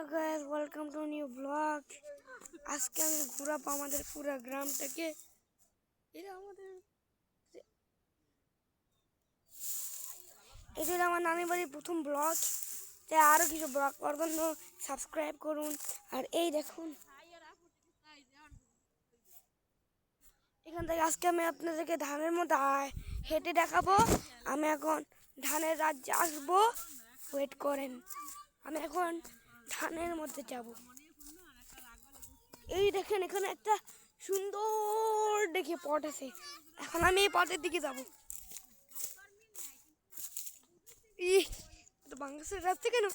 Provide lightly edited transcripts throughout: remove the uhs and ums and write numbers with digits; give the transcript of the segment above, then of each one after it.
Hello guys, welcome to new blog. আজকে আমি ঘুরাবো আমাদের পুরো গ্রামটাকে। এটা আমার নানি বাড়ির প্রথম ব্লগ। তাই আরও কিছু ব্লগ করার জন্য সাবস্ক্রাইব করুন। আর এই দেখুন, এখান থেকে আজকে আমি আপনাদেরকে ধানের মধ্যে হেঁটে দেখাবো। আমি এখন ধানের রাজ্যে আসবো, ওয়েট করেন। আমি এখন ধানের মধ্যে যাব। এই দেখেন, এখানে একটা সুন্দর দেখে পট আছে। এখন আমি এই পটের দিকে যাব। বাংলাদেশের রাস্তা কেন?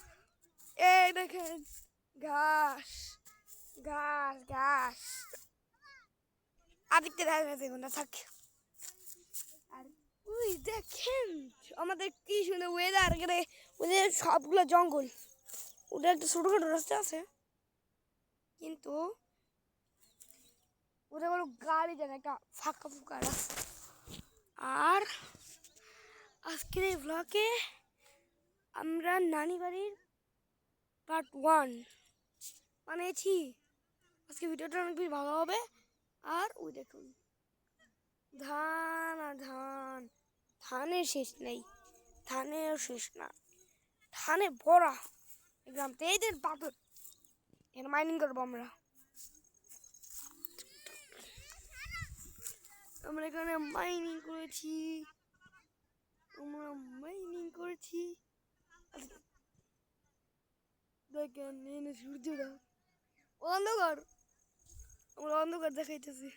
এই দেখেন, ঘাস ঘাস ঘাস। আদিকতে দেখা না থাক। আর ওই দেখেন আমাদের কি সুন্দর ওয়েদার। ওদের সবগুলো জঙ্গল। ওদের একটা ছোটখাটো রাস্তা আছে, কিন্তু ওদের কোনো গাড়ি যায় না, একটা ফাঁকা ফুকা রাস্তা। আর আজকের এই ব্লগে আমরা নানি বাড়ির পার্ট 1 বানিয়েছি। আজকে ভিডিওটা অনেক বেশি ভালো হবে। আর ওই দেখুন, ধান আর ধান, ধানের শেষ নেই, ধানের শেষ না, ধানে ভরা গ্রাম। তেইদের পাথর এখানে মাইনিং করবো আমরা। আমরা এখানে মাইনিং করেছি, দেখেন এনে সূর্যটা অন্ধকার, আমরা অন্ধকার দেখাইতেছি।